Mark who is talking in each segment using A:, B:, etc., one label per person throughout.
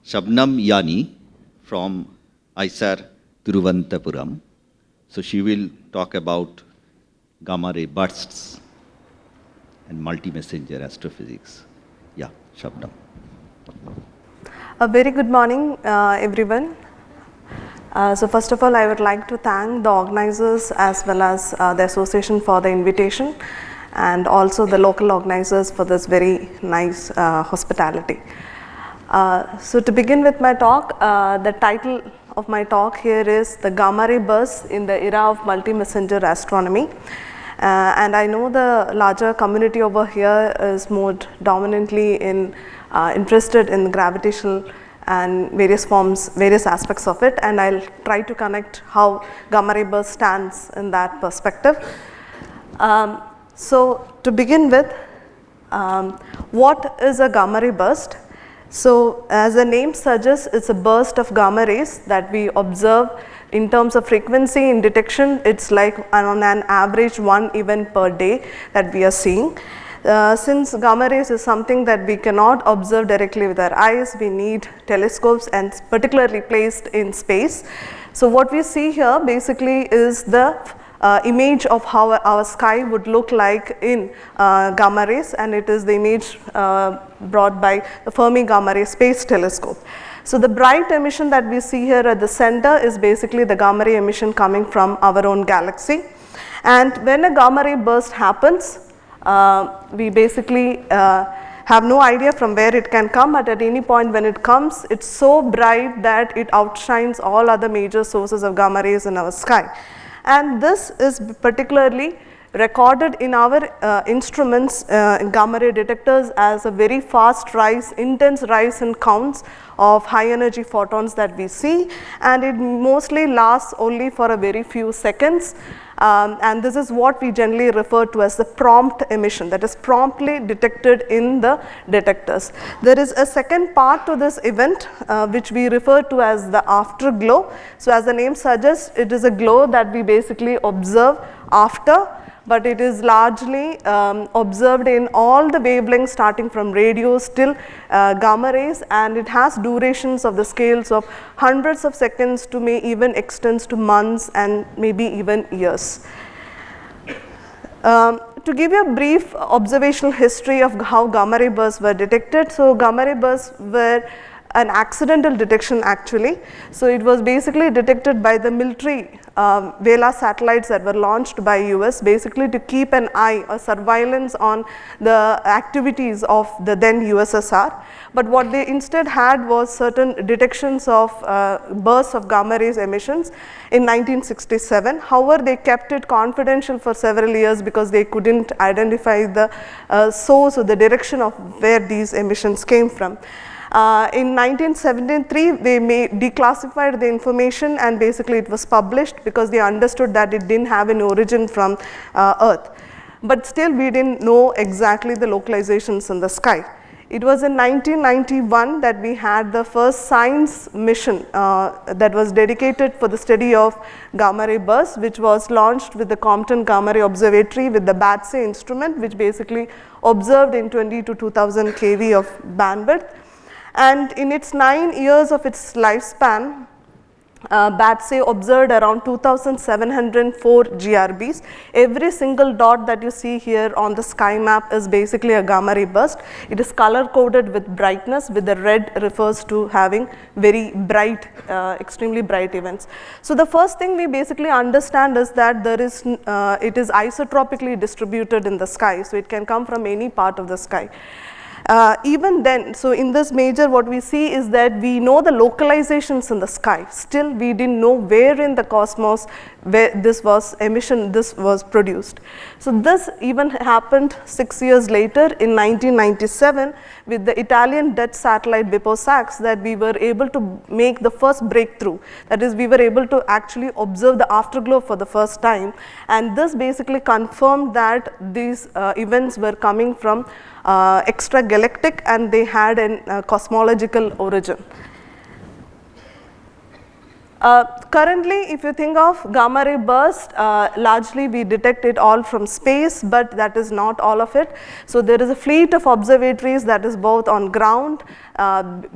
A: Shabnam Iyyanni from ISAR Thiruvananthapuram. So she will talk about gamma ray bursts and multi-messenger astrophysics. Yeah, Shabnam.
B: A very good morning, everyone. So first of all, I would like to thank the organizers as well as the association for the invitation, and also the local organizers for this very nice hospitality. So to begin with my talk, the title of my talk here is The Gamma Ray Bursts in the Era of Multi-Messenger Astronomy. And I know the larger community over here is more dominantly interested in gravitational and various forms, various aspects of it, and I'll try to connect how gamma ray burst stands in that perspective. So to begin with, what is a gamma ray burst? So as the name suggests, it's a burst of gamma rays that we observe. In terms of frequency in detection, it's like on an average one event per day that we are seeing. Since gamma rays is something that we cannot observe directly with our eyes, we need telescopes and particularly placed in space. So what we see here basically is the image of how our sky would look like in gamma rays, and it is the image brought by the Fermi Gamma Ray Space Telescope. So the bright emission that we see here at the center is basically the gamma ray emission coming from our own galaxy. And when a gamma ray burst happens, we basically have no idea from where it can come, but at any point when it comes, it's so bright that it outshines all other major sources of gamma rays in our sky. And this is particularly recorded in our instruments, gamma ray detectors, as a very fast rise, intense rise in counts of high energy photons that we see, and it mostly lasts only for a very few seconds. And this is what we generally refer to as the prompt emission, that is promptly detected in the detectors. There is a second part to this event which we refer to as the afterglow. So as the name suggests, it is a glow that we basically observe after, but it is largely observed in all the wavelengths starting from radios till gamma rays, and it has durations of the scales of hundreds of seconds to may even extends to months and maybe even years. To give you a brief observational history of how gamma ray bursts were detected, so gamma ray bursts were an accidental detection actually. So it was basically detected by the military Vela satellites that were launched by US, basically to keep an eye or surveillance on the activities of the then USSR. But what they instead had was certain detections of bursts of gamma rays emissions in 1967. However, they kept it confidential for several years because they couldn't identify the source or the direction of where these emissions came from. In 1973, they declassified the information, and basically it was published because they understood that it didn't have an origin from Earth. But still we didn't know exactly the localizations in the sky. It was in 1991 that we had the first science mission that was dedicated for the study of gamma ray bursts, which was launched with the Compton Gamma Ray Observatory with the BATSE instrument, which basically observed in 20 to 2000 kV of bandwidth. And in its 9 years of its lifespan, BATSE observed around 2,704 GRBs. Every single dot that you see here on the sky map is basically a gamma ray burst. It is color coded with brightness, with the red refers to having very bright, extremely bright events. So the first thing we basically understand is that there is, it is isotropically distributed in the sky, so it can come from any part of the sky. Even then, so in this major, what we see is that we know the localizations in the sky. Still, we didn't know where in the cosmos where this was emission, this was produced. So this even happened 6 years later in 1997 with the Italian Dutch satellite BIPOSAX, that we were able to make the first breakthrough. That is, we were able to actually observe the afterglow for the first time, and this basically confirmed that these events were coming from extragalactic and they had a cosmological origin. Currently, if you think of gamma ray burst, largely we detect it all from space, but that is not all of it. So there is a fleet of observatories that is both on ground,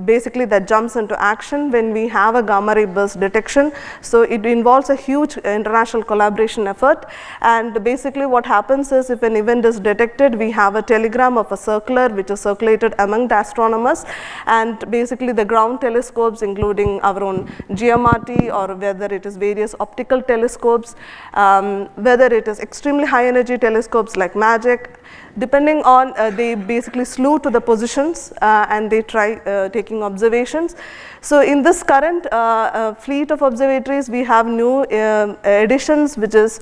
B: basically that jumps into action when we have a gamma ray burst detection. So it involves a huge international collaboration effort, and basically what happens is if an event is detected, we have a telegram of a circular which is circulated among the astronomers, and basically the ground telescopes including our own GMRT or whether it is various optical telescopes, whether it is extremely high energy telescopes like MAGIC, depending on they basically slew to the positions and they try taking observations. So in this current fleet of observatories, we have new additions, which is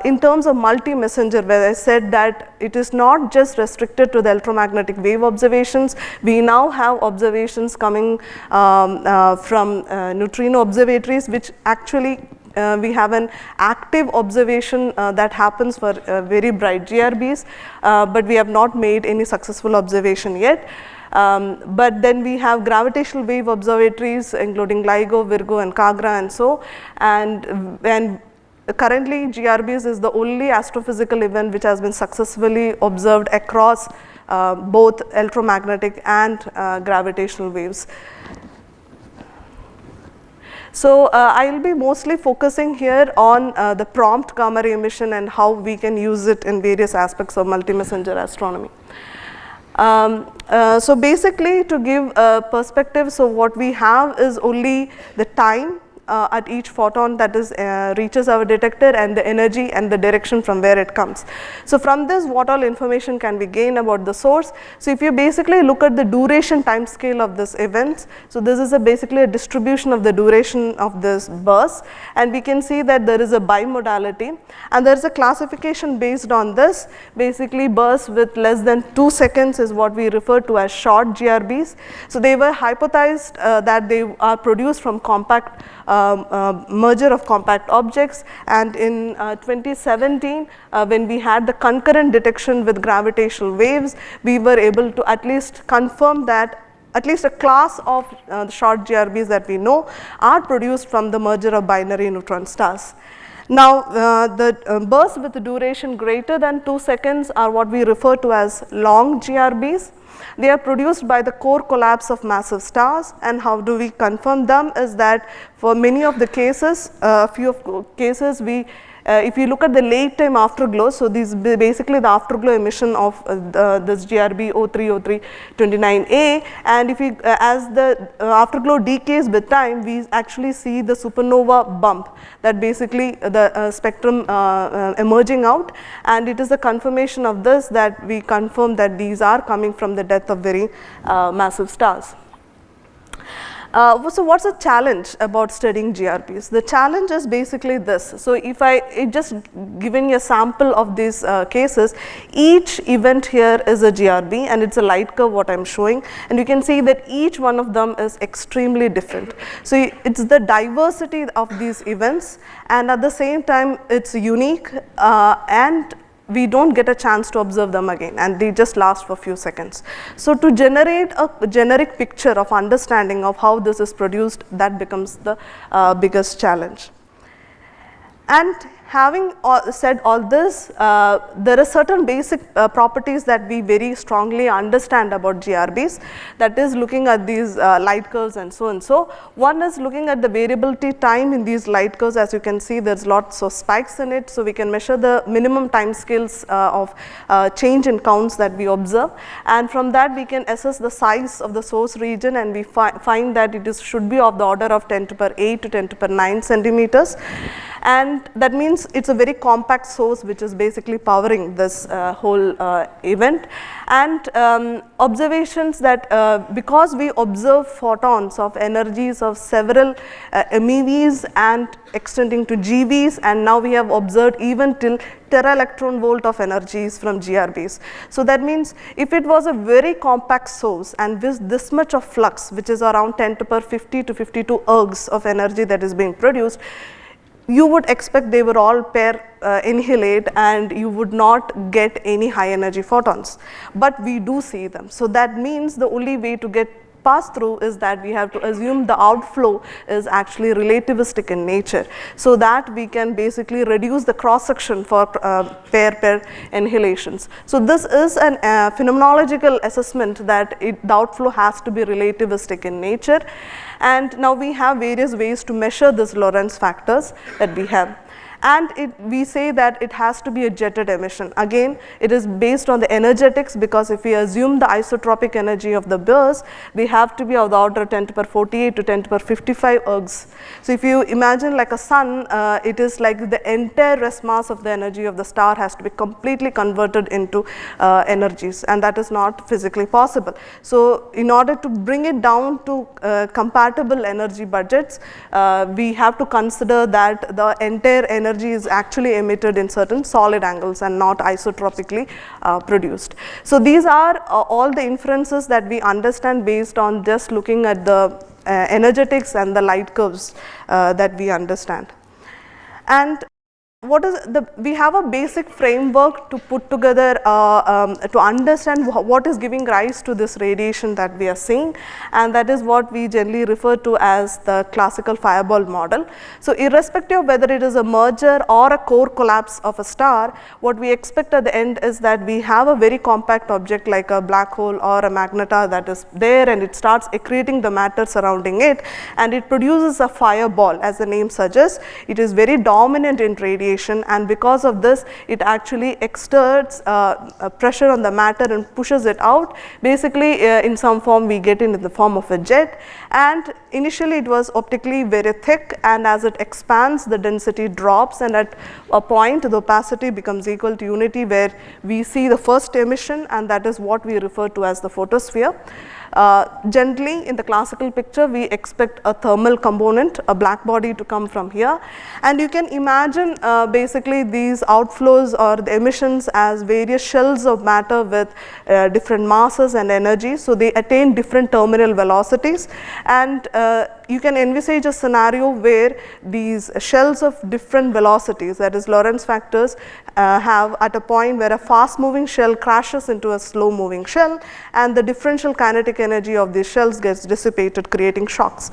B: in terms of multi-messenger, where I said that it is not just restricted to the electromagnetic wave observations. We now have observations coming from neutrino observatories, which actually we have an active observation that happens for very bright GRBs, but we have not made any successful observation yet. But then we have gravitational wave observatories including LIGO, Virgo and Kagra and so, and currently GRBs is the only astrophysical event which has been successfully observed across both electromagnetic and gravitational waves. So I will be mostly focusing here on the prompt gamma ray emission and how we can use it in various aspects of multi-messenger astronomy. So basically, to give a perspective, so what we have is only the time at each photon that is reaches our detector and the energy and the direction from where it comes. So from this, what all information can we gain about the source? So if you basically look at the duration time scale of this events, so this is basically a distribution of the duration of this burst, and we can see that there is a bimodality, and there is a classification based on this. Basically bursts with less than 2 seconds is what we refer to as short GRBs. So they were hypothesized that they are produced from compact merger of compact objects, and in 2017 when we had the concurrent detection with gravitational waves, we were able to at least confirm that at least a class of the short GRBs that we know are produced from the merger of binary neutron stars. Now the bursts with the duration greater than 2 seconds are what we refer to as long GRBs. They are produced by the core collapse of massive stars, and how do we confirm them is that for many of the cases, few of cases we if you look at the late time afterglow, so these basically the afterglow emission of this GRB 030329A, and if we as the afterglow decays with time, we actually see the supernova bump, that basically the spectrum emerging out, and it is the confirmation of this that we confirm that these are coming from the death of very massive stars. So what's the challenge about studying GRBs? The challenge is basically this. So if I just given you a sample of these cases, each event here is a GRB and it's a light curve what I'm showing, and you can see that each one of them is extremely different. So it's the diversity of these events, and at the same time it's unique, and we don't get a chance to observe them again, and they just last for a few seconds. So to generate a generic picture of understanding of how this is produced, that becomes the biggest challenge. And having said all this, there are certain basic properties that we very strongly understand about GRBs, that is looking at these light curves and so and so. One is looking at the variability time in these light curves. As you can see, there's lots of spikes in it, so we can measure the minimum time scales of change in counts that we observe, and from that we can assess the size of the source region, and we find that it should be of the order of 10 to the power 8 to 10 to the power 9 centimeters, and that means it's a very compact source which is basically powering this whole event. And observations that because we observe photons of energies of several MeVs and extending to GeVs, and now we have observed even till tera electron volt of energies from GRBs. So that means if it was a very compact source and with this much of flux, which is around 10 to the power 50 to 52 ergs of energy that is being produced, you would expect they will all pair annihilate and you would not get any high energy photons, but we do see them. So that means the only way to get pass through is that we have to assume the outflow is actually relativistic in nature, so that we can basically reduce the cross section for pair annihilations. So this is an phenomenological assessment that the outflow has to be relativistic in nature, and now we have various ways to measure this Lorentz factors that we have. And we say that it has to be a jetted emission. Again, it is based on the energetics, because if we assume the isotropic energy of the burst, they have to be of the order 10 to the power 48 to 10 to the power 55 ergs. So if you imagine like a sun, it is like the entire rest mass of the energy of the star has to be completely converted into energies, and that is not physically possible. So in order to bring it down to compatible energy budgets, we have to consider that the entire energy is actually emitted in certain solid angles and not isotropically produced. So these are all the inferences that we understand based on just looking at the energetics and the light curves that we understand. And what is we have a basic framework to put together to understand what is giving rise to this radiation that we are seeing, and that is what we generally refer to as the classical fireball model. So irrespective of whether it is a merger or a core collapse of a star, what we expect at the end is that we have a very compact object like a black hole or a magneta that is there, and it starts accreting the matter surrounding it, and it produces a fireball. As the name suggests, it is very dominant in radiation, and because of this it actually exerts pressure on the matter and pushes it out. Basically in some form we get it in the form of a jet, and initially it was optically very thick, and as it expands the density drops, and at a point the opacity becomes equal to unity, where we see the first emission, and that is what we refer to as the photosphere. Generally in the classical picture we expect a thermal component, a black body, to come from here, and you can imagine basically these outflows or the emissions as various shells of matter with different masses and energies. So they attain different terminal velocities, and you can envisage a scenario where these shells of different velocities, that is Lorentz factors, have at a point where a fast moving shell crashes into a slow moving shell, and the differential kinetic energy of these shells gets dissipated, creating shocks.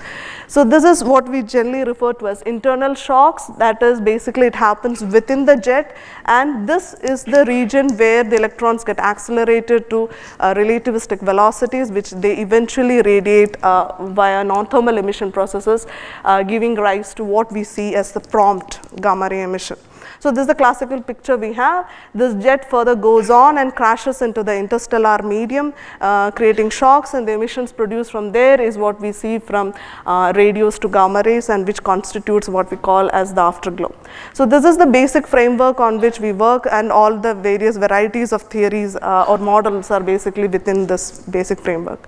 B: So this is what we generally refer to as internal shocks, that is basically it happens within the jet, and this is the region where the electrons get accelerated to relativistic velocities, which they eventually radiate via non-thermal emission processes, giving rise to what we see as the prompt gamma ray emission. So this is the classical picture we have. This jet further goes on and crashes into the interstellar medium, creating shocks, and the emissions produced from there is what we see from radios to gamma rays, and which constitutes what we call as the afterglow. So this is the basic framework on which we work, and all the various varieties of theories or models are basically within this basic framework.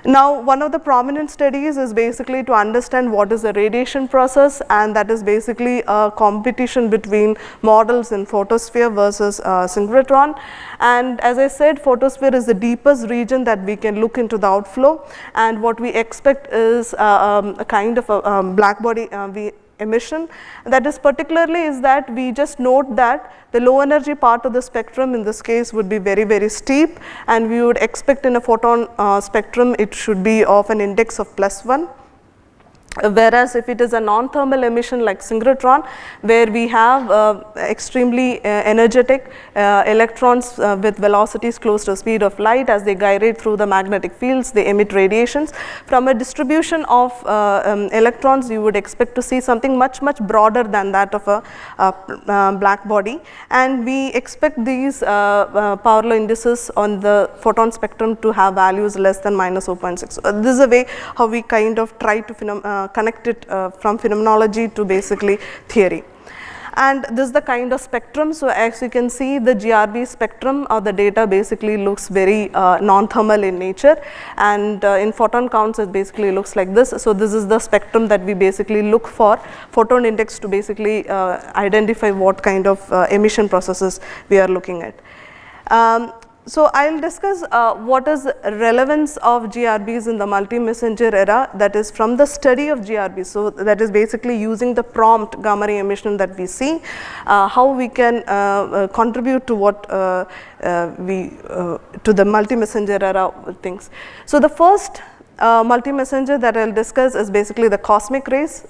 B: Now, one of the prominent studies is basically to understand what is the radiation process, and that is basically a competition between models in photosphere versus synchrotron. And as I said, photosphere is the deepest region that we can look into the outflow, and what we expect is a kind of a black body emission. That is particularly is that we just note that the low energy part of the spectrum in this case would be very, very steep, and we would expect in a photon spectrum it should be of an index of +1. Whereas if it is a non-thermal emission like synchrotron, where we have extremely energetic electrons with velocities close to the speed of light, as they gyrate through the magnetic fields, they emit radiations. From a distribution of electrons, you would expect to see something much broader than that of a black body, and we expect these power law indices on the photon spectrum to have values less than -0.6. This is a way how we kind of try to connect it from phenomenology to basically theory. And this is the kind of spectrum. So as you can see, the GRB spectrum or the data basically looks very non-thermal in nature, and in photon counts it basically looks like this. So this is the spectrum that we basically look for photon index to basically identify what kind of emission processes we are looking at. So I will discuss what is relevance of GRBs in the multi-messenger era, that is from the study of GRBs. So that is basically using the prompt gamma ray emission that we see, how we can contribute to what to the multi-messenger era things. So the first multi-messenger that I will discuss is basically the cosmic rays,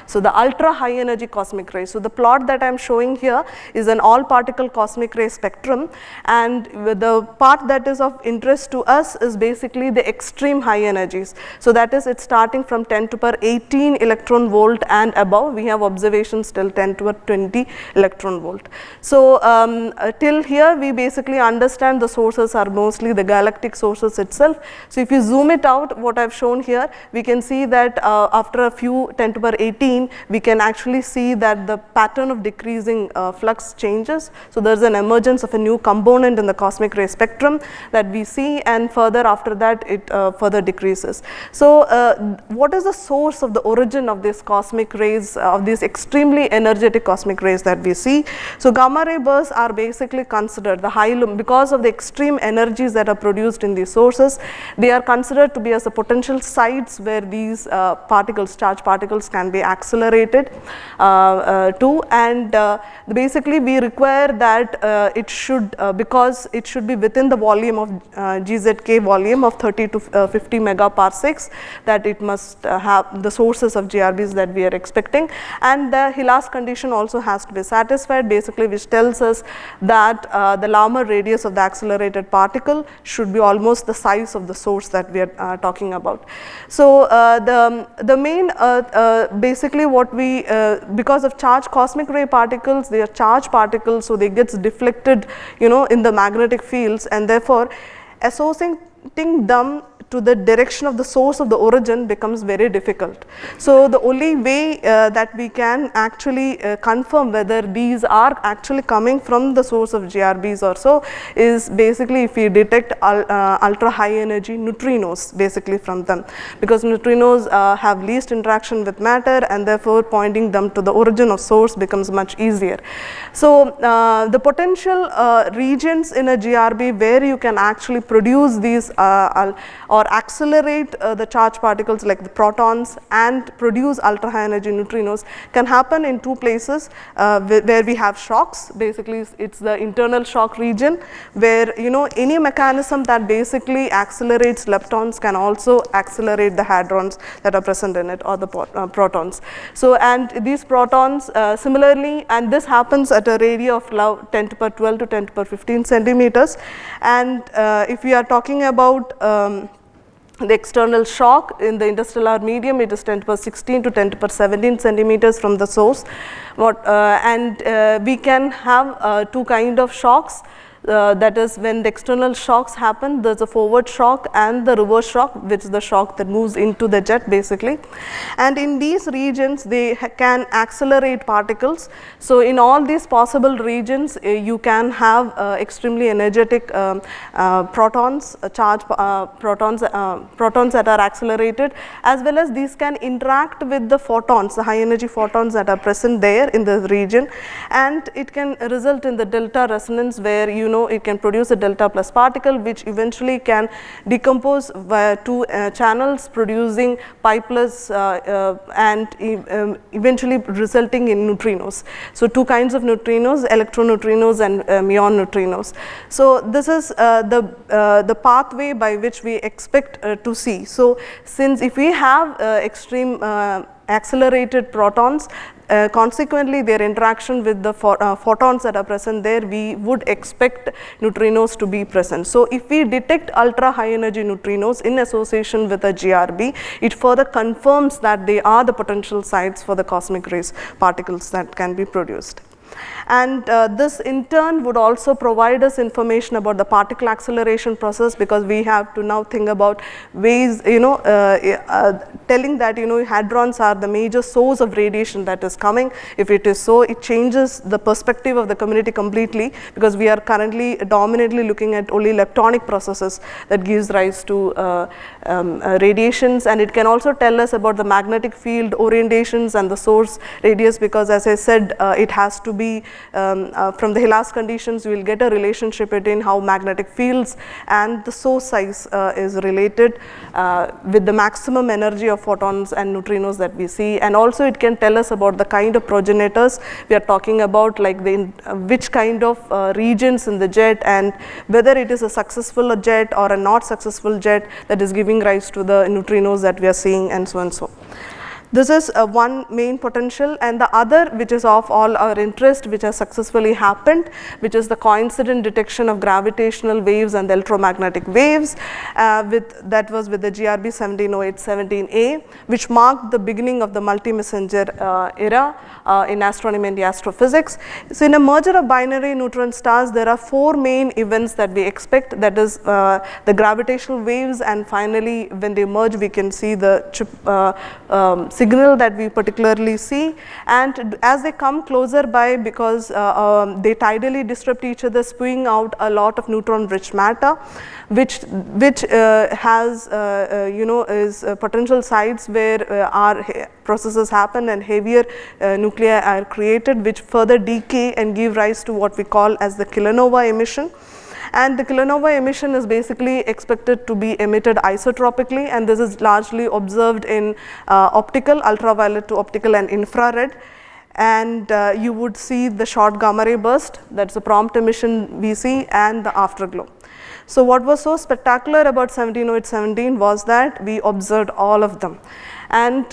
B: so the ultra high energy cosmic rays. So the plot that I am showing here is an all particle cosmic ray spectrum, and the part that is of interest to us is basically the extreme high energies. So that is, it's starting from 10 to power 18 electron volt and above. We have observations till 10 to power 20 electron volt. So till here we basically understand the sources are mostly the galactic sources itself. So if you zoom it out, what I have shown here, we can see that after a few 10 to power 18, we can actually see that the pattern of decreasing flux changes. So there is an emergence of a new component in the cosmic ray spectrum that we see, and further after that it further decreases. So what is the source of the origin of these cosmic rays, of these extremely energetic cosmic rays that we see? So gamma ray bursts are basically considered the high, because of the extreme energies that are produced in these sources, they are considered to be as the potential sites where these particles, charged particles, can be accelerated to, and basically we require that it should, because it should be within the volume of GZK volume of 30 to 50 megaparsecs, that it must have the sources of GRBs that we are expecting, and the Hillas condition also has to be satisfied, basically, which tells us that the Larmor radius of the accelerated particle should be almost the size of the source that we are talking about. So the main basically what we because of charged cosmic ray particles, they are charged particles, so they gets deflected, you know, in the magnetic fields, and therefore associating them to the direction of the source of the origin becomes very difficult. So the only way that we can actually confirm whether these are actually coming from the source of GRBs or so is basically if we detect ultra high energy neutrinos basically from them, because neutrinos have least interaction with matter, and therefore pointing them to the origin of source becomes much easier. So the potential regions in a GRB where you can actually produce these or accelerate the charged particles like the protons and produce ultra high energy neutrinos can happen in two places where we have shocks. Basically it's the internal shock region where, you know, any mechanism that basically accelerates leptons can also accelerate the hadrons that are present in it, or the protons. So and these protons similarly, and this happens at a radii of 10 to power 12 to 10 to power 15 centimeters, and if we are talking about the external shock in the interstellar medium, it is 10 to power 16 to 10 to power 17 centimeters from the source. And we can have two kind of shocks. That is, when the external shocks happen, there is a forward shock and the reverse shock, which is the shock that moves into the jet basically. And in these regions, they can accelerate particles. So in all these possible regions, you can have extremely energetic protons, charged protons that are accelerated, as well as these can interact with the photons, the high energy photons that are present there in the region, and it can result in the delta resonance where, you know, it can produce a delta plus particle which eventually can decompose via two channels producing pi plus and eventually resulting in neutrinos. So two kinds of neutrinos, electron neutrinos and muon neutrinos. So this is the pathway by which we expect to see. So since if we have extreme accelerated protons, consequently their interaction with the photons that are present there, we would expect neutrinos to be present. So if we detect ultra high energy neutrinos in association with a GRB, it further confirms that they are the potential sites for the cosmic rays particles that can be produced. And this in turn would also provide us information about the particle acceleration process, because we have to now think about ways, you know, telling that, you know, hadrons are the major source of radiation that is coming. If it is so, it changes the perspective of the community completely, because we are currently dominantly looking at only leptonic processes that gives rise to radiations, and it can also tell us about the magnetic field orientations and the source radius, because as I said, it has to be from the Hillas conditions, you will get a relationship between how magnetic fields and the source size is related with the maximum energy of photons and neutrinos that we see, and also it can tell us about the kind of progenitors we are talking about, like which kind of regions in the jet, and whether it is a successful jet or a not successful jet that is giving rise to the neutrinos that we are seeing, and so and so. This is one main potential, and the other, which is of all our interest, which has successfully happened, which is the coincident detection of gravitational waves and the electromagnetic waves, that was with the GRB 1708-17A, which marked the beginning of the multi-messenger era in astronomy and astrophysics. So in a merger of binary neutron stars, there are 4 main events that we expect, that is the gravitational waves, and finally when they merge we can see the signal that we particularly see, and as they come closer by, because they tidally disrupt each other, spewing out a lot of neutron rich matter, which has is potential sites where our processes happen and heavier nuclei are created, which further decay and give rise to what we call as the kilonova emission. And the kilonova emission is basically expected to be emitted isotropically, and this is largely observed in optical, ultraviolet to optical and infrared. And you would see the short gamma ray burst, that is the prompt emission we see, and the afterglow. So what was so spectacular about 1708-17 was that we observed all of them. And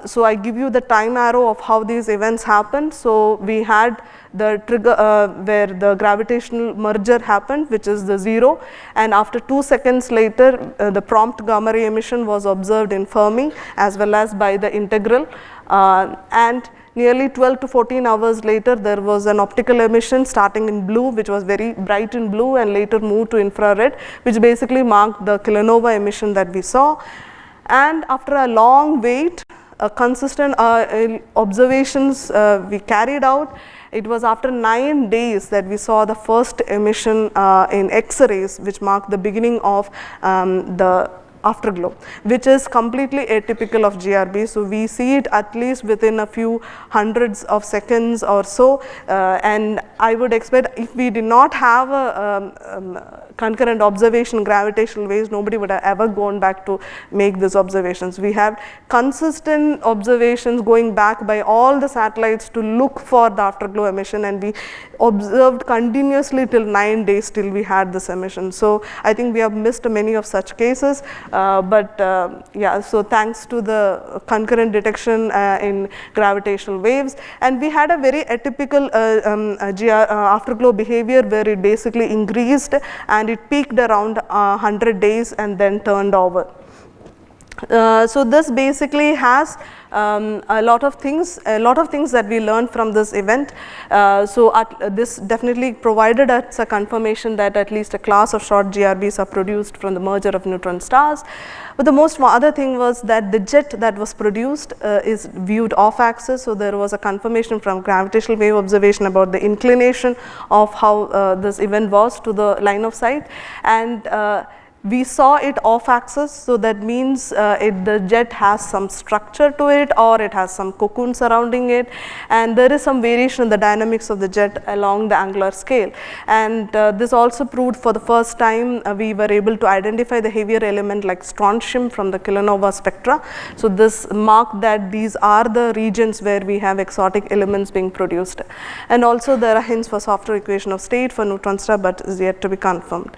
B: so I give you the time arrow of how these events happened. So we had the trigger where the gravitational merger happened, which is the 0, and after 2 seconds later the prompt gamma ray emission was observed in Fermi as well as by the integral, and nearly 12 to 14 hours later there was an optical emission starting in blue, which was very bright in blue, and later moved to infrared, which basically marked the kilonova emission that we saw. And after a long wait, consistent observations we carried out, it was after 9 days that we saw the first emission in X-rays, which marked the beginning of the afterglow, which is completely atypical of GRB. So we see it at least within a few hundreds of seconds or so, and I would expect if we did not have a concurrent observation gravitational waves, nobody would have ever gone back to make these observations. We have consistent observations going back by all the satellites to look for the afterglow emission, and we observed continuously till 9 days till we had this emission. So I think we have missed many of such cases, yeah, so thanks to the concurrent detection in gravitational waves, and we had a very atypical afterglow behavior where it basically increased and it peaked around 100 days and then turned over. So this basically has a lot of things that we learned from this event. This definitely provided us a confirmation that at least a class of short GRBs are produced from the merger of neutron stars. But the most other thing was that the jet that was produced is viewed off axis. So there was a confirmation from gravitational wave observation about the inclination of how this event was to the line of sight, and we saw it off axis. So that means the jet has some structure to it, or it has some cocoon surrounding it, and there is some variation in the dynamics of the jet along the angular scale. And this also proved for the first time we were able to identify the heavier element like strontium from the kilonova spectra. So this marked that these are the regions where we have exotic elements being produced. And also there are hints for softer equation of state for neutron star, but is yet to be confirmed.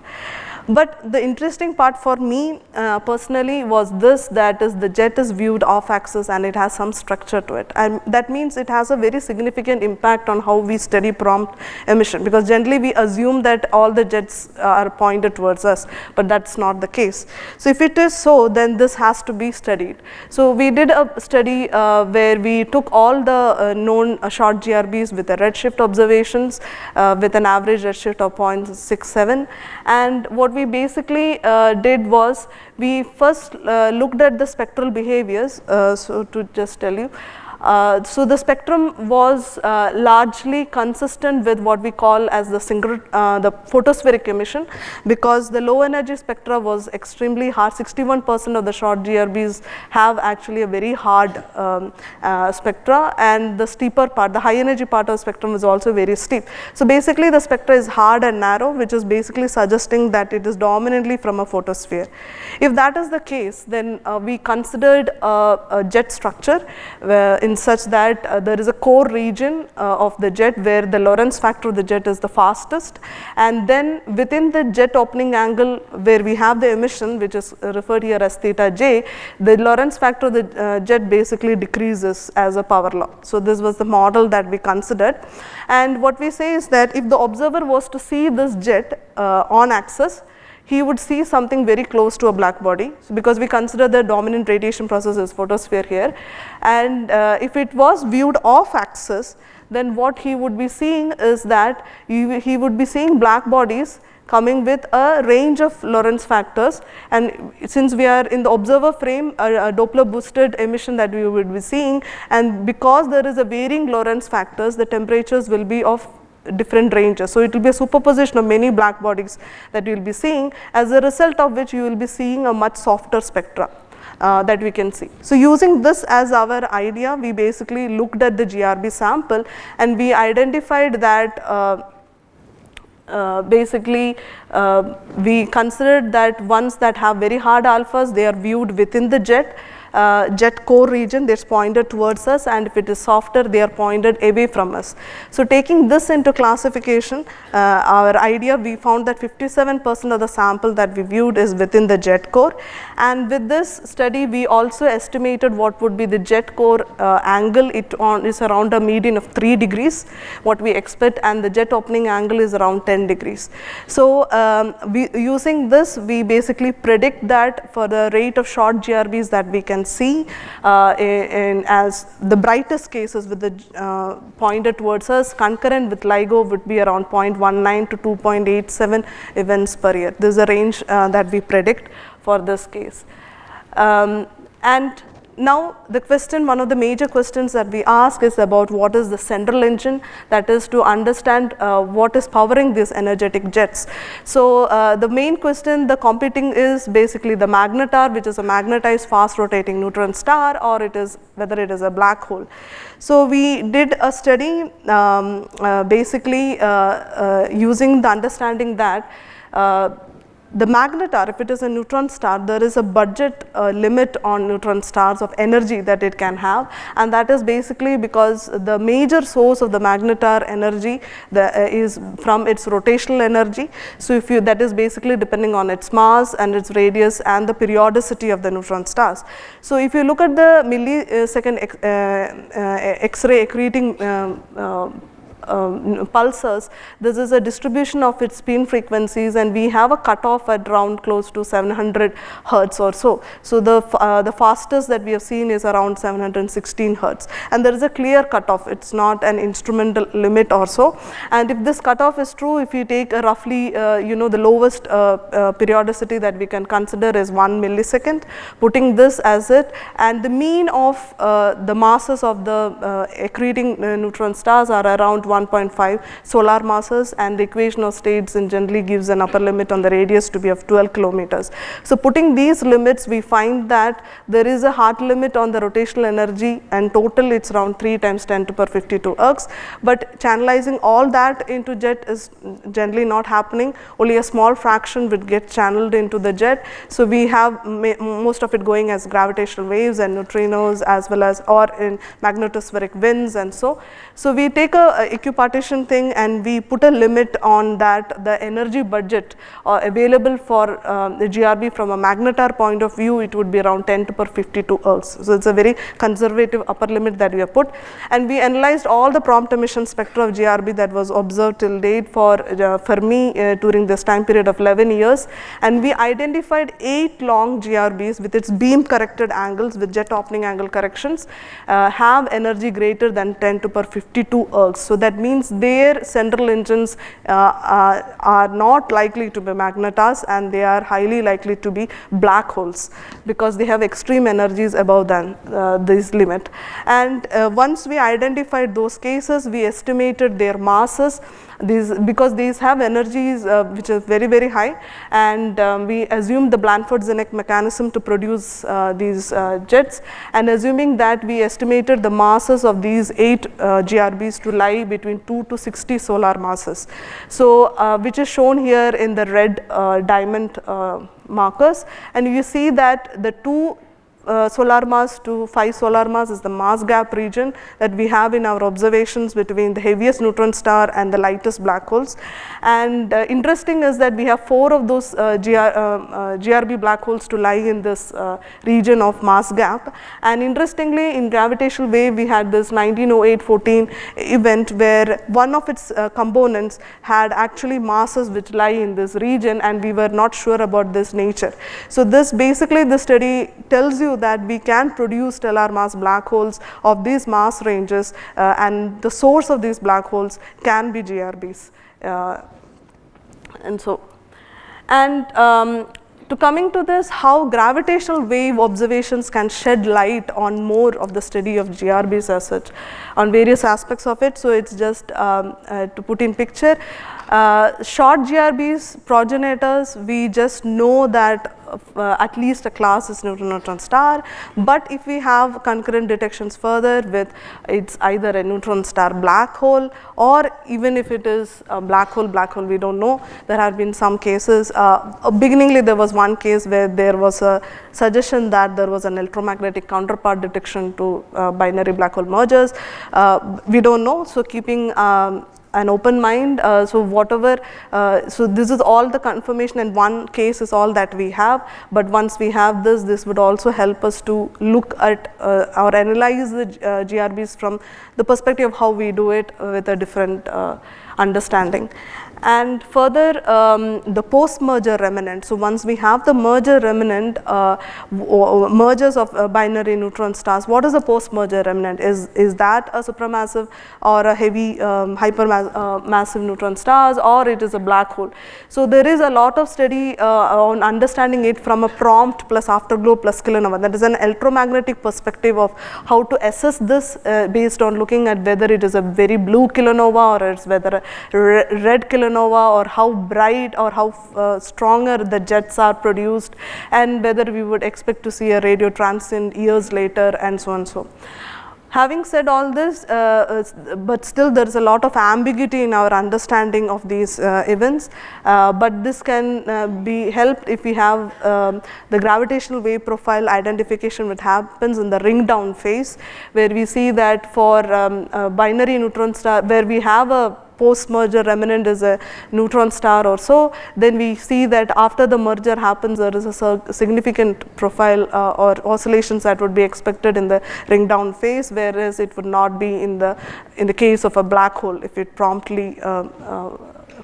B: But the interesting part for me personally was this, that is the jet is viewed off axis and it has some structure to it, and that means it has a very significant impact on how we study prompt emission, because generally we assume that all the jets are pointed towards us, but that's not the case. So if it is so, then this has to be studied. So we did a study where we took all the known short GRBs with the redshift observations with an average redshift of 0.67, and what we basically did was we first looked at the spectral behaviors. So to just tell you, So the spectrum was largely consistent with what we call as the photospheric emission, because the low energy spectra was extremely hard. 61% of the short GRBs have actually a very hard spectra, and the steeper part, the high energy part of the spectrum is also very steep. So basically the spectra is hard and narrow, which is basically suggesting that it is dominantly from a photosphere. If that is the case, then we considered a jet structure in such that there is a core region of the jet where the Lorentz factor of the jet is the fastest, and then within the jet opening angle where we have the emission, which is referred here as theta j, the Lorentz factor of the jet basically decreases as a power law. So this was the model that we considered, and what we say is that if the observer was to see this jet on axis, he would see something very close to a black body, so because we consider the dominant radiation process as photosphere here, and if it was viewed off axis, then what he would be seeing is that he would be seeing black bodies coming with a range of Lorentz factors, and since we are in the observer frame, a Doppler boosted emission that we would be seeing, and because there is a varying Lorentz factors, the temperatures will be of different ranges. So it will be a superposition of many black bodies that you will be seeing, as a result of which you will be seeing a much softer spectra that we can see. So using this as our idea, we basically looked at the GRB sample and we identified that we considered that ones that have very hard alphas, they are viewed within the jet core region, they are pointed towards us, and if it is softer, they are pointed away from us. So taking this into classification, our idea, we found that 57% of the sample that we viewed is within the jet core, and with this study we also estimated what would be the jet core angle. It is around a median of 3 degrees what we expect, and the jet opening angle is around 10 degrees. So using this, we basically predict that for the rate of short GRBs that we can see as the brightest cases with the pointer towards us, concurrent with LIGO would be around 0.19 to 2.87 events per year. This is a range that we predict for this case. And now the question, one of the major questions that we ask is about what is the central engine, that is to understand what is powering these energetic jets. So the main question, the competing is basically the magnetar, which is a magnetized fast rotating neutron star, or it is whether it is a black hole. So we did a study basically using the understanding that the magnetar, if it is a neutron star, there is a budget limit on neutron stars of energy that it can have, and that is basically because the major source of the magnetar energy is from its rotational energy. So if you, that is basically depending on its mass and its radius and the periodicity of the neutron stars. So if you look at the millisecond X-ray accreting pulsars, this is a distribution of its spin frequencies, and we have a cutoff at around close to 700 hertz or so. So the fastest that we have seen is around 716 hertz, and there is a clear cutoff. It's not an instrumental limit or so. And if this cutoff is true, if you take a roughly the lowest periodicity that we can consider is 1 millisecond, putting this as it, and the mean of the masses of the accreting neutron stars are around 1.5 solar masses, and the equation of states in generally gives an upper limit on the radius to be of 12 kilometers. So putting these limits, we find that there is a hard limit on the rotational energy, and total it's around 3 times 10 to the power 52 ergs, but channelizing all that into jet is generally not happening. Only a small fraction would get channeled into the jet. So we have most of it going as gravitational waves and neutrinos, as well as or in magnetospheric winds, and so we take a equipartition thing and we put a limit on that, the energy budget available for the GRB from a magnetar point of view, it would be around 10 to the power 52 ergs. So it's a very conservative upper limit that we have put, and we analyzed all the prompt emission spectra of GRB that was observed till date for Fermi during this time period of 11 years, and we identified 8 long GRBs with its beam corrected angles with jet opening angle corrections have energy greater than 10 to the power 52 ergs. So that That means their central engines are not likely to be magnetars, and they are highly likely to be black holes because they have extreme energies above than this limit. And once we identified those cases, we estimated their masses. Because these have energies which are very, very high, and we assumed the Blanford-Zinec mechanism to produce these jets, and assuming that, we estimated the masses of these 8 GRBs to lie between 2 to 60 solar masses. So which is shown here in the red diamond markers, and you see that the 2 solar mass to 5 solar mass is the mass gap region that we have in our observations between the heaviest neutron star and the lightest black holes. And interesting is that we have 4 of those GRB black holes to lie in this region of mass gap. And interestingly, in gravitational wave, we had this 1908-14 event where one of its components had actually masses which lie in this region, and we were not sure about this nature. So this basically, the study tells you that we can produce stellar mass black holes of these mass ranges, and the source of these black holes can be GRBs. To coming to this, how gravitational wave observations can shed light on more of the study of GRBs as such, on various aspects of it. So it's just to put in picture, short GRBs, progenitors, we just know that at least a class is neutron star, but if we have concurrent detections further with it's either a neutron star black hole, or even if it is a black hole, we don't know. There have been some cases, beginningly there was one case where there was a suggestion that there was an electromagnetic counterpart detection to binary black hole mergers. We don't know, so keeping an open mind, so whatever, so this is all the confirmation, and one case is all that we have, but once we have this, this would also help us to look at or analyze the GRBs from the perspective of how we do it with a different understanding. And further, the post-merger remnant. So once we have the merger remnant, mergers of binary neutron stars, what is a post-merger remnant? Is that a supermassive or a heavy hypermassive neutron stars, or it is a black hole? So there is a lot of study on understanding it from a prompt plus afterglow plus kilonova. That is an electromagnetic perspective of how to assess this based on looking at whether it is a very blue kilonova or it's whether a red kilonova, or how bright or how stronger the jets are produced, and whether we would expect to see a radio transient years later, and so on. So having said all this, but still there is a lot of ambiguity in our understanding of these events, but this can be helped if we have the gravitational wave profile identification which happens in the ring down phase, where we see that for binary neutron star, where we have a post-merger remnant is a neutron star or so, then we see that after the merger happens, there is a significant profile or oscillations that would be expected in the ring down phase, whereas it would not be in the case of a black hole if it promptly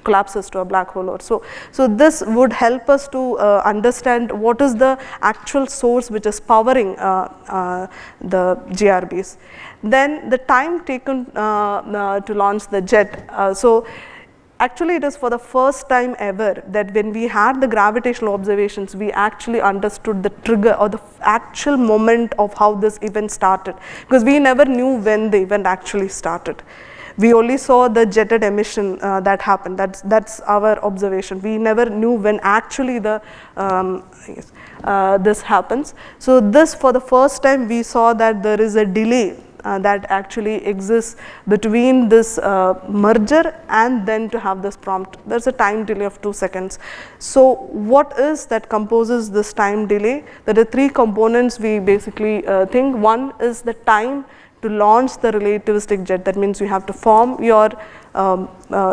B: collapses to a black hole or so. So this would help us to understand what is the actual source which is powering the GRBs. Then the time taken to launch the jet. So actually it is for the first time ever that when we had the gravitational observations, we actually understood the trigger or the actual moment of how this event started, because we never knew when the event actually started. We only saw the jetted emission that happened. That's our observation. We never knew when actually the this happens. So this, for the first time, we saw that there is a delay that actually exists between this merger and then to have this prompt. There's a time delay of 2 seconds. So what is that composes this time delay? There are 3 components we basically think. One is the time to launch the relativistic jet. That means you have to form your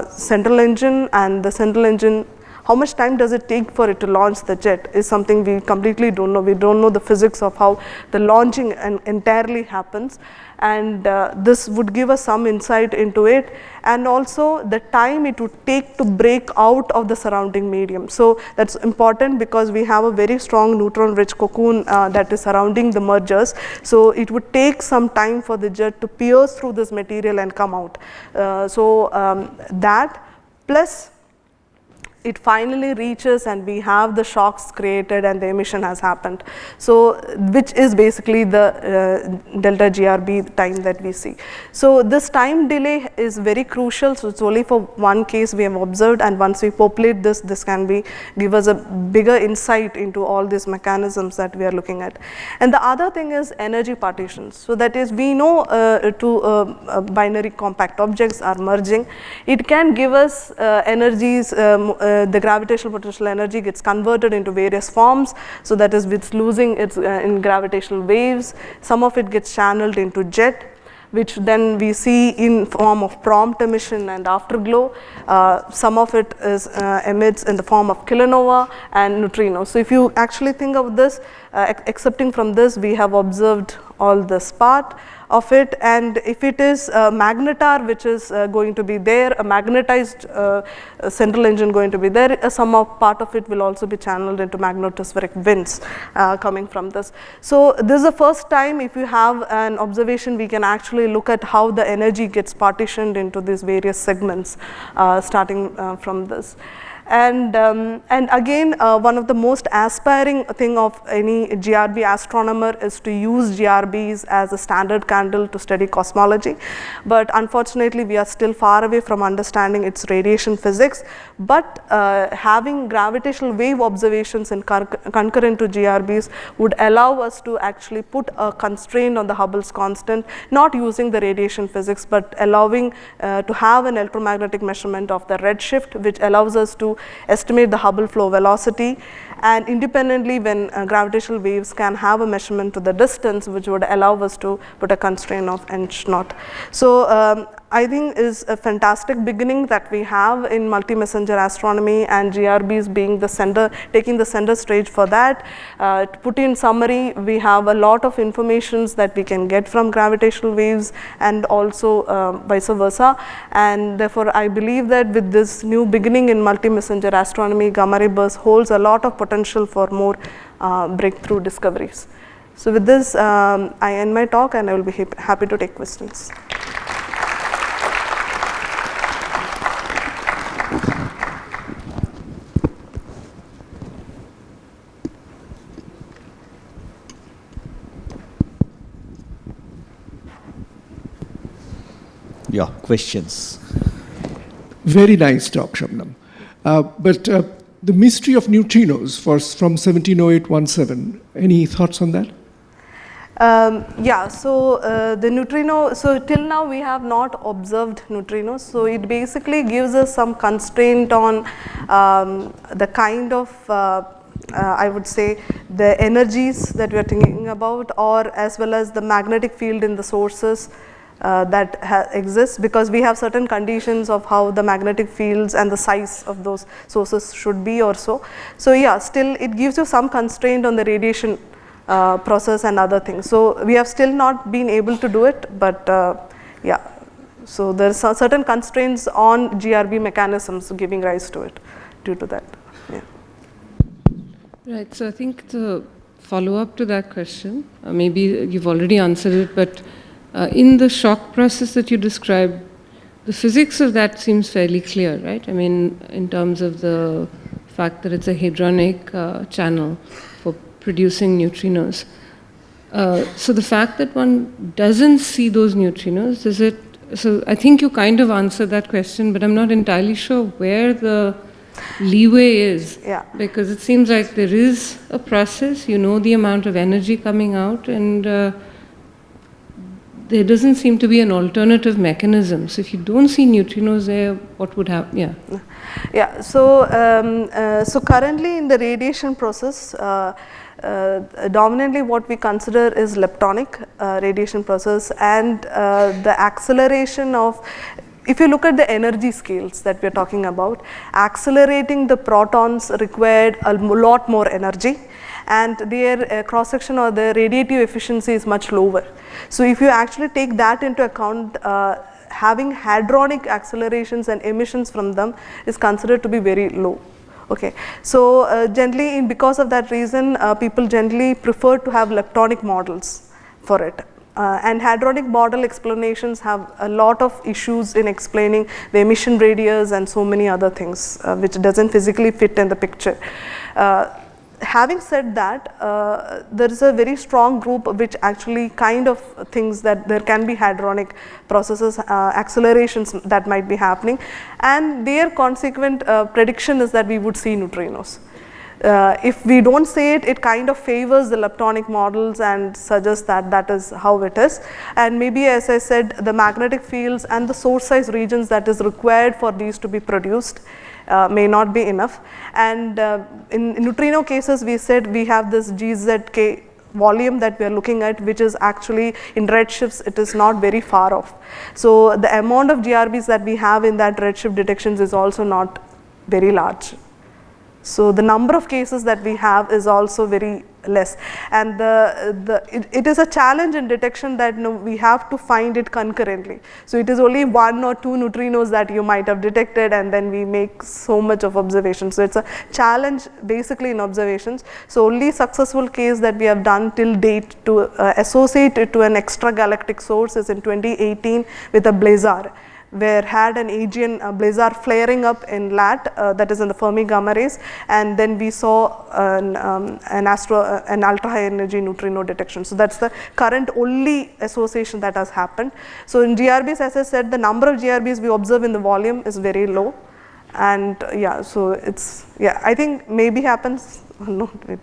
B: central engine, and the central engine, how much time does it take for it to launch the jet is something we completely don't know. We don't know the physics of how the launching entirely happens, and this would give us some insight into it, and also the time it would take to break out of the surrounding medium. So that's important because we have a very strong neutron rich cocoon that is surrounding the mergers, so it would take some time for the jet to pierce through this material and come out. That plus it finally reaches and we have the shocks created and the emission has happened. So which is basically the delta GRB time that we see. So this time delay is very crucial. So it's only for one case we have observed, and once we populate this, this can give us a bigger insight into all these mechanisms that we are looking at. And the other thing is energy partitions. So that is, we know two binary compact objects are merging. It can give us energies, the gravitational potential energy gets converted into various forms. So that is, it's losing its in gravitational waves. Some of it gets channeled into jet, which then we see in form of prompt emission and afterglow. Some of it is emits in the form of kilonova and neutrinos. So if you actually think of this, accepting from this, we have observed all this part of it, and if it is a magnetar which is going to be there, a magnetized central engine going to be there, some of part of it will also be channeled into magnetospheric winds coming from this. So this is the first time, if you have an observation, we can actually look at how the energy gets partitioned into these various segments starting from this. And again, one of the most aspiring thing of any GRB astronomer is to use GRBs as a standard candle to study cosmology. But unfortunately, we are still far away from understanding its radiation physics. But having gravitational wave observations in concurrent to GRBs would allow us to actually put a constraint on the Hubble's constant, not using the radiation physics, but allowing to have an electromagnetic measurement of the redshift, which allows us to estimate the Hubble flow velocity, and independently when gravitational waves can have a measurement to the distance, which would allow us to put a constraint of H0. So I think is a fantastic beginning that we have in multi-messenger astronomy, and GRBs being the center, taking the center stage for that. To put in summary, we have a lot of informations that we can get from gravitational waves, and also vice versa, and therefore I believe that with this new beginning in multi-messenger astronomy, gamma ray burst holds a lot of potential for more breakthrough discoveries. So with this, I end my talk, and I will be happy to take questions.
A: Yeah, questions.
C: Very nice talk, Shabnam. But the mystery of neutrinos from 1708-17, any thoughts on that?
B: Yeah, so the neutrino, so till now we have not observed neutrinos, so it basically gives us some constraint on the kind of I would say the energies that we are thinking about, or as well as the magnetic field in the sources that exists, because we have certain conditions of how the magnetic fields and the size of those sources should be or so. So yeah, still it gives you some constraint on the radiation process and other things. So we have still not been able to do it, but yeah, so there are certain constraints on GRB mechanisms giving rise to it due to that. Yeah.
D: Right, so I think the follow-up to that question, maybe you've already answered it, but in the shock process that you described, the physics of that seems fairly clear, right? I mean, in terms of the fact that it's a hadronic channel for producing neutrinos. So the fact that one doesn't see those neutrinos, is it, so I think you kind of answered that question, but I'm not entirely sure where the leeway is.
B: Yeah.
D: Because it seems like there is a process, you know the amount of energy coming out, and there doesn't seem to be an alternative mechanism. So if you don't see neutrinos there, what would happen? Yeah.
B: Yeah. So so currently in the radiation process, dominantly what we consider is leptonic radiation process, and the acceleration of if you look at the energy scales that we're talking about, accelerating the protons required a lot more energy, and their cross-section or the radiative efficiency is much lower. So if you actually take that into account, having hadronic accelerations and emissions from them is considered to be very low. Okay, so generally, because of that reason, people generally prefer to have leptonic models for it. And hadronic model explanations have a lot of issues in explaining the emission radius and so many other things, which doesn't physically fit in the picture. Having said that, there is a very strong group which actually kind of thinks that there can be hadronic processes, accelerations that might be happening, and their consequent prediction is that we would see neutrinos. If we don't say it, it kind of favors the leptonic models and suggests that that is how it is. And maybe, as I said, the magnetic fields and the source size regions that is required for these to be produced may not be enough. And in neutrino cases, we said we have this GZK volume that we are looking at, which is actually in redshifts, it is not very far off. So the amount of GRBs that we have in that redshift detections is also not very large. So the number of cases that we have is also very less, and it is a challenge in detection that we have to find it concurrently. So it is only 1 or 2 neutrinos that you might have detected, and then we make so much of observations. So it's a challenge basically in observations. So only successful case that we have done till date to associate it to an extragalactic source is in 2018 with a blazar, where had an Aegean blazar flaring up in LAT, that is in the Fermi gamma rays, and then we saw an ultra high energy neutrino detection. So that's the current only association that has happened. So in GRBs, as I said, the number of GRBs we observe in the volume is very low, and yeah, so it's, yeah, I think maybe happens. No, wait.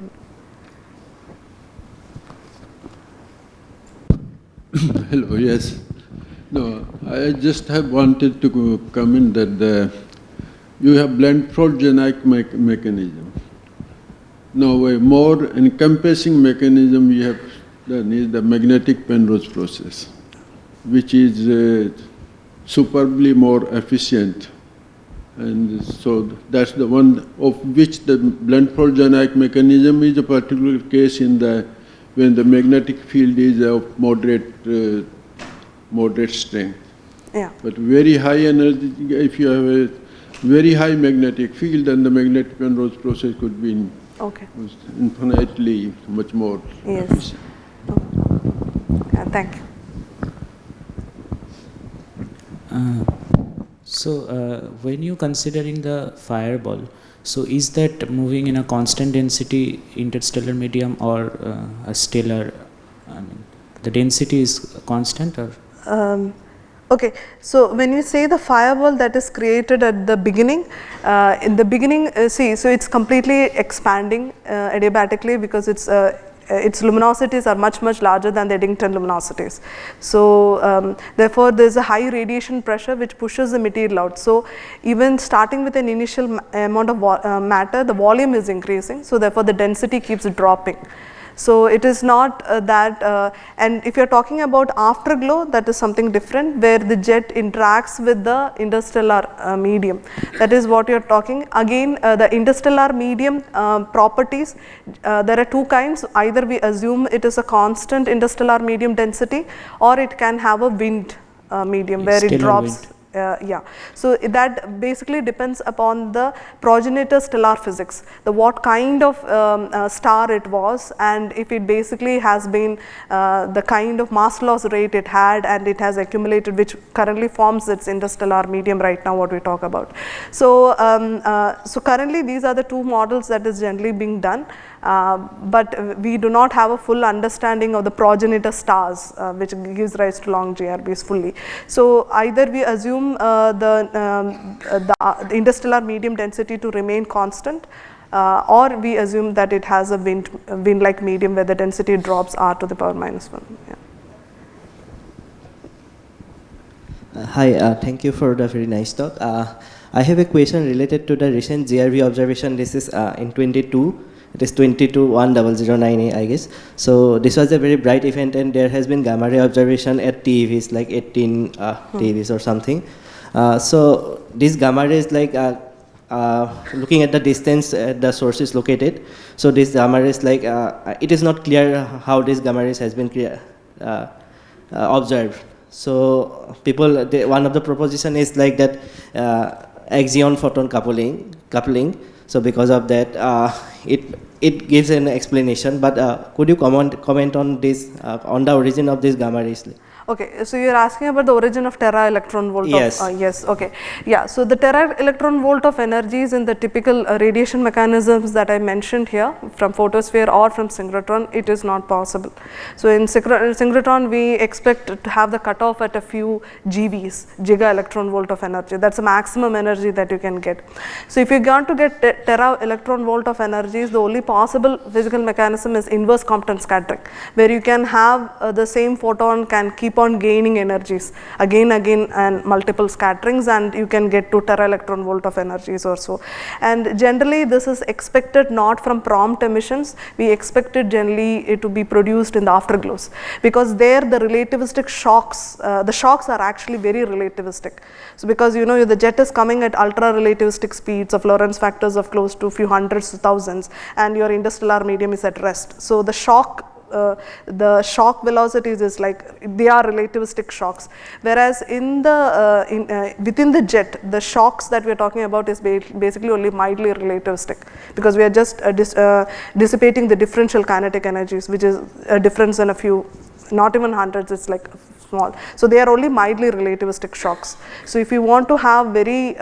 E: Hello, yes. No, I just have wanted to comment that you have blend-fold generic mechanism. Now, a more encompassing mechanism we have done is the magnetic Penrose process, which is superbly more efficient. And so that's the one of which the blend-fold generic mechanism is a particular case in when the magnetic field is of moderate strength.
B: Yeah.
E: But very high energy, if you have a very high magnetic field, then the magnetic Penrose process could be infinitely much more efficient.
B: Thank you.
F: When you considering the fireball, so is that moving in a constant density interstellar medium or a stellar? I mean, the density is constant or?
B: Okay, so when you say the fireball that is created at the beginning, in the beginning, see, so it's completely expanding adiabatically because its luminosities are much larger than the Eddington luminosities. So therefore, there is a high radiation pressure which pushes the material out. So even starting with an initial amount of matter, the volume is increasing. So therefore, the density keeps dropping. So it is not that, and if you are talking about afterglow, that is something different, where the jet interacts with the interstellar medium. That is what you are talking. Again, the interstellar medium properties, there are 2 kinds. Either we assume it is a constant interstellar medium density, or it can have a wind medium where it drops.
F: Wind.
B: Yeah, so that basically depends upon the progenitor stellar physics, what kind of star it was, and if it basically has been the kind of mass loss rate it had and it has accumulated, which currently forms its interstellar medium right now, what we talk about. So, so currently these are the 2 models that is generally being done, but we do not have a full understanding of the progenitor stars, which gives rise to long GRBs fully. So either we assume the interstellar medium density to remain constant, or we assume that it has a wind-like medium where the density drops r to the power minus 1. Yeah.
G: Hi, thank you for the very nice talk. I have a question related to the recent GRB observation. This is in 22. It is 22-1009A, I guess. So this was a very bright event, and there has been gamma ray observation at TeVs, like 18 TeVs or something. So this gamma ray is like looking at the distance the source is located. So this gamma ray is like it is not clear how this gamma rays has been observed. So people, one of the proposition is like that axion photon coupling. So because of that, it gives an explanation. But could you comment on this on the origin of this gamma rays?
B: Okay, so you're asking about the origin of tera electron volt
G: Yes.
B: of, yes, okay. Yeah, so the tera electron volt of energies in the typical radiation mechanisms that I mentioned here from photosphere or from synchrotron, it is not possible. So in synchrotron, we expect to have the cutoff at a few GVs, giga electron volt of energy. That's the maximum energy that you can get. So if you want to get tera electron volt of energies, the only possible physical mechanism is inverse Compton scattering, where you can have the same photon can keep on gaining energies again and multiple scatterings, and you can get to tera electron volt of energies or so. And generally this is expected not from prompt emissions, we expect it generally to be produced in the afterglows, because there the relativistic shocks, the shocks are actually very relativistic. So because you know the jet is coming at ultra relativistic speeds of Lorentz factors of close to few hundreds to thousands, and your interstellar medium is at rest. So the shock velocities is like they are relativistic shocks, whereas in the within the jet the shocks that we are talking about is basically only mildly relativistic, because we are just dissipating the differential kinetic energies, which is a difference in a few, not even hundreds, it's like small. So they are only mildly relativistic shocks. So if you want to have very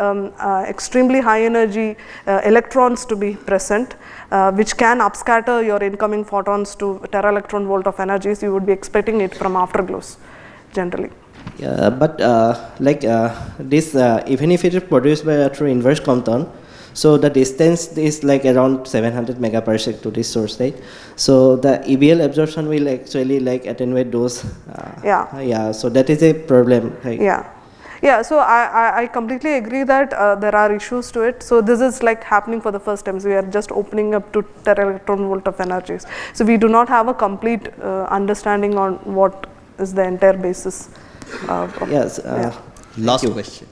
B: extremely high energy electrons to be present, which can upscatter your incoming photons to tera electron volt of energies, you would be expecting it from afterglows generally.
G: Yeah, but this, even if it is produced by through inverse Compton, so the distance is like around 700 megaparsec to this source, right? So the EBL absorption will actually like attenuate those. Yeah. So that is a problem, right?
B: Yeah, so I completely agree that there are issues to it. So this is like happening for the first time. So we are just opening up to tera electron volt of energies. So we do not have a complete understanding on what is the entire basis.
G: Yes.
A: Last question.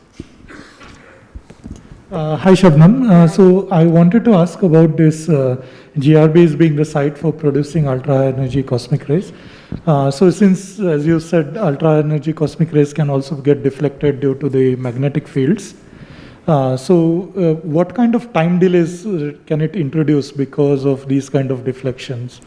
H: Hi Shabnam. So I wanted to ask about this GRBs being the site for producing ultra high energy cosmic rays. So since, as you said, ultra high energy cosmic rays can also get deflected due to the magnetic fields. What kind of time delays can it introduce because of these kind of deflections?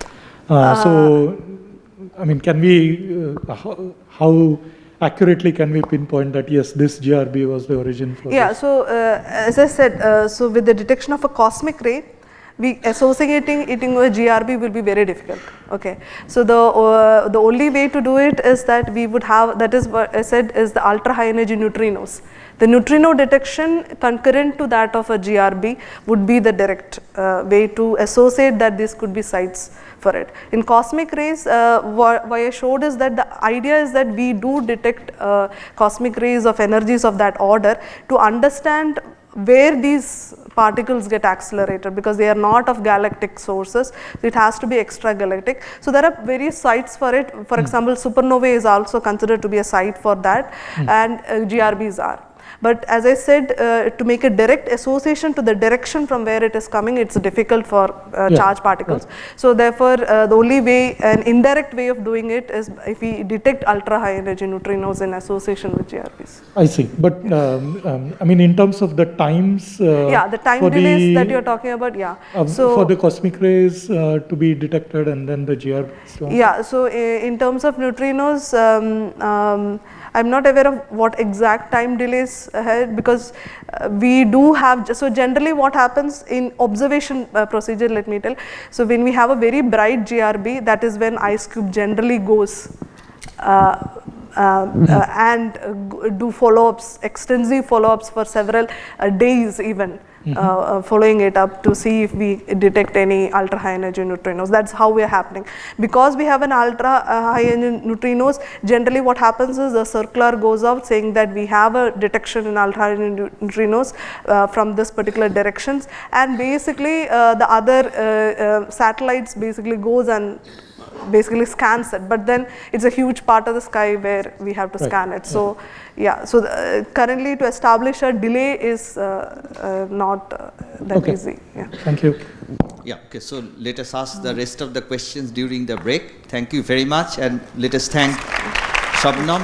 H: I mean, can we, how accurately can we pinpoint that yes, this GRB was the origin for this?
B: So as I said, so with the detection of a cosmic ray, associating it with GRB will be very difficult. Okay, so the only way to do it is that we would have, that is what I said, is the ultra high energy neutrinos. The neutrino detection concurrent to that of a GRB would be the direct way to associate that this could be sites for it. In cosmic rays, what I showed is that the idea is that we do detect cosmic rays of energies of that order to understand where these particles get accelerated, because they are not of galactic sources, so it has to be extragalactic. So there are various sites for it. For example, supernovae is also considered to be a site for that, and GRBs are. But as I said, to make a direct association to the direction from where it is coming, it's difficult for charged particles. So therefore, the only way, an indirect way of doing it is if we detect ultra high energy neutrinos in association with GRBs.
H: I see. But I mean, in terms of the times,
B: the time delays that you're talking about,
H: so for the cosmic rays to be detected and then the GRBs.
B: So in terms of neutrinos, I'm not aware of what exact time delays ahead, because we do have, so generally what happens in observation procedure, let me tell. So when we have a very bright GRB, that is when ice cube generally goes and do follow-ups, extensive follow-ups for several days even. Following it up to see if we detect any ultra high energy neutrinos. That's how we are happening. Because we have an ultra high energy neutrinos, generally what happens is the circular goes out saying that we have a detection in ultra high energy neutrinos from this particular directions, and basically the other satellites basically goes and basically scans it. But then it's a huge part of the sky where we have to scan it. So yeah, so currently to establish a delay is not that easy. Yeah.
H: Thank you.
A: Yeah, okay, so let us ask the rest of the questions during the break. Thank you very much, and let us thank Shabnam,